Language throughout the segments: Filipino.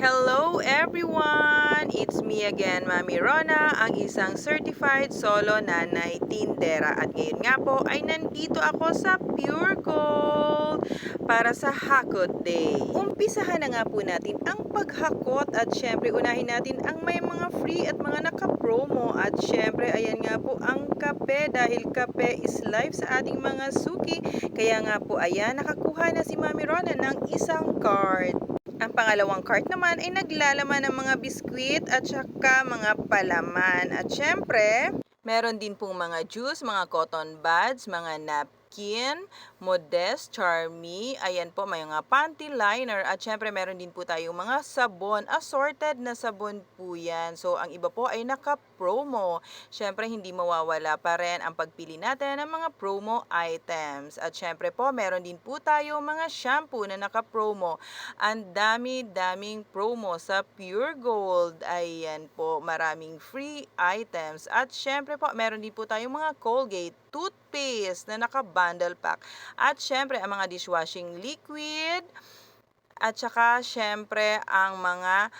Hello everyone! It's me again, Mami Rona, ang isang certified solo nanay tindera. At ngayon nga po ay nandito ako sa Pure Gold para sa Hakot Day. Umpisahan na nga po natin ang paghakot at syempre unahin natin ang may mga free at mga naka-promo. At syempre ayan nga po ang kape dahil kape is life sa ating mga suki. Kaya nga po ayan, nakakuha na si Mami Rona ng isang card. Ang pangalawang cart naman ay naglalaman ng mga biskwit at saka mga palaman. At syempre, meron din pong mga juice, mga cotton buds, mga napkin, Modest, Charmy, ayan po, may mga panty liner. At syempre, meron din po tayong mga sabon, assorted na sabon po yan. So, ang iba po ay naka-promo. Syempre, hindi mawawala pa rin ang pagpili natin ng mga promo items. At syempre po, meron din po tayong mga shampoo na naka-promo. Ang dami-daming promo sa Pure Gold. Ayan po, maraming free items. At syempre po, meron din po tayong mga Colgate toothpaste na naka-bundle pack. At syempre, ang mga dishwashing liquid. At saka, syempre, ang mga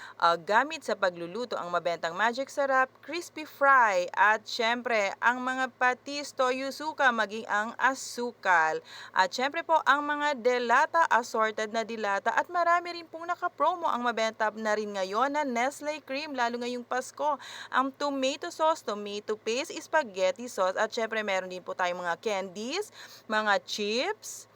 gamit sa pagluluto, ang mabentang Magic Sarap, Crispy Fry, at syempre, ang mga patis, toyo, suka, maging ang asukal. At syempre po, ang mga delata, assorted na dilata, at marami rin pong nakapromo ang mabenta na rin ngayon na Nestle Cream, lalo ngayong Pasko. Ang tomato sauce, tomato paste, spaghetti sauce, at syempre, meron din po tayong mga candies, mga chips,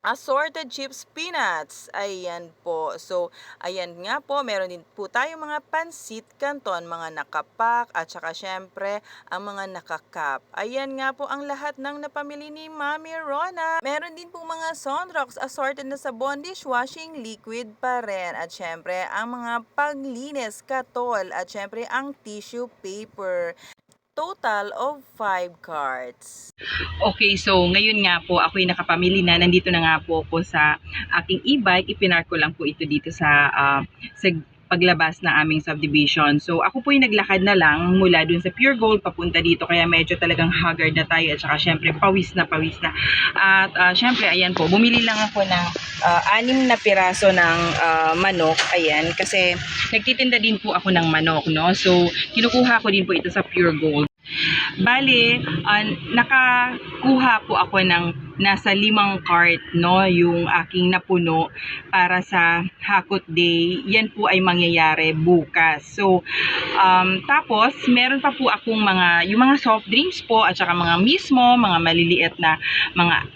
assorted chips peanuts. Ayan po. So, ayan nga po. Meron din po tayong mga pansit canton, mga nakapak, at saka syempre, ang mga nakakap. Ayan nga po ang lahat ng napamili ni Mami Rona. Meron din po mga Sunrocks, assorted na sabon, dishwashing liquid pa rin. At syempre, ang mga paglinis, katol, at syempre, ang tissue paper. Total of 5 cards. Okay, so ngayon nga po ako'y nakapamili na. Nandito na nga po ako sa aking e-bike. Ipinark ko lang po ito dito sa paglabas ng aming subdivision. So ako po yung naglakad na lang mula dun sa Pure Gold papunta dito. Kaya medyo talagang haggard na tayo. At saka syempre pawis na pawis na. At syempre ayan po, bumili lang ako ng 6 na piraso ng manok. Ayan, kasi nagtitinda din po ako ng manok, no? So kinukuha ko din po ito sa Pure Gold. Bale, nakakuha po ako ng nasa 5 cart, no, yung aking napuno para sa Hakot Day. Yan po ay mangyayari bukas. So, tapos, meron pa po akong yung mga soft drinks po, at saka mga mismo, mga maliliit na mga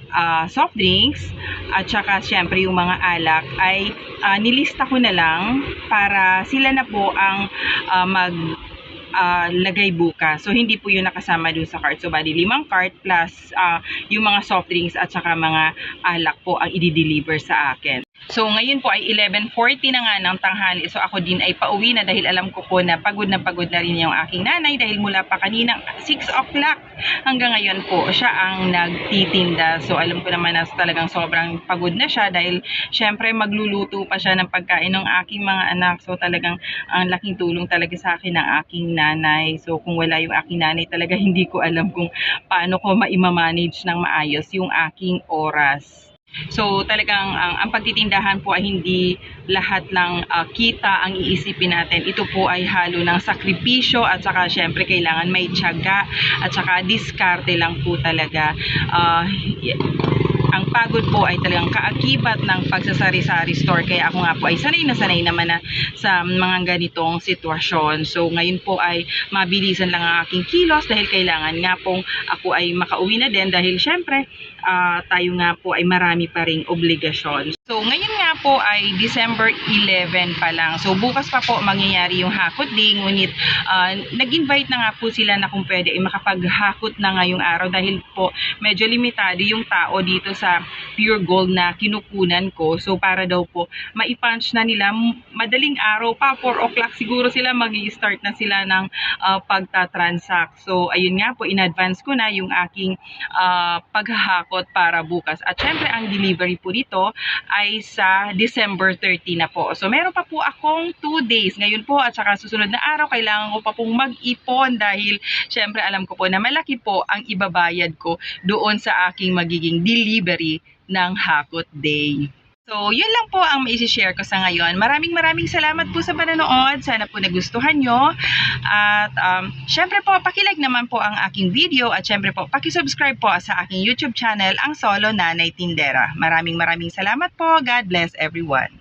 soft drinks, at saka syempre yung mga alak ay nilista ko na lang para sila na po ang lagay bukas. So, hindi po yun nakasama dun sa cart. So, bali 5 cart plus yung mga soft drinks at saka mga alak po ang i-deliver sa akin. So, ngayon po ay 11:40 na nga ng tanghali. So, ako din ay pauwi na dahil alam ko po na pagod na rin yung aking nanay dahil mula pa kaninang 6 o'clock hanggang ngayon po siya ang nagtitinda. So, alam ko naman na talagang sobrang pagod na siya dahil syempre magluluto pa siya ng pagkain ng aking mga anak. So, talagang ang laking tulong talaga sa akin ng aking nanay. So, kung wala yung aking nanay talaga hindi ko alam kung paano ko ma-manage ng maayos yung aking oras. So talagang ang pagtitindahan po ay hindi lahat ng kita ang iisipin natin. Ito po ay halo ng sakripisyo at saka syempre kailangan may tiyaga at saka diskarte lang po talaga. Ang pagod po ay talagang kaakibat ng pagsasari-sari store. Kaya ako nga po ay sanay naman na sa mga ganitong sitwasyon. So ngayon po ay mabilisan lang ang aking kilos dahil kailangan nga pong ako ay makauwi na din dahil syempre tayo nga po ay marami pa ring obligasyon. So ngayon nga po ay December 11 pa lang. So bukas pa po mangyayari yung Hakot Day. Ngunit nag-invite na nga po sila na kung pwede ay makapaghakot na ngayong araw dahil po medyo limitado yung tao dito sa Pure Gold na kinukunan ko. So para daw po maipunch na nila madaling araw pa, 4 o'clock siguro sila mag-i-start na sila ng pagta-transact. So ayun nga po, in-advance ko na yung aking paghahakot para bukas. At syempre ang delivery po dito ay sa December 30 na po. So meron pa po akong 2 days ngayon po at saka susunod na araw kailangan ko pa pong mag-ipon dahil syempre alam ko po na malaki po ang ibabayad ko doon sa aking magiging delivery ng Hakot Day. So, yun lang po ang maisi-share ko sa ngayon. Maraming salamat po sa panonood. Sana po nagustuhan nyo. At syempre po, pakilike naman po ang aking video at syempre po, pakisubscribe po sa aking YouTube channel, ang Solo Nanay Tindera. Maraming salamat po. God bless everyone.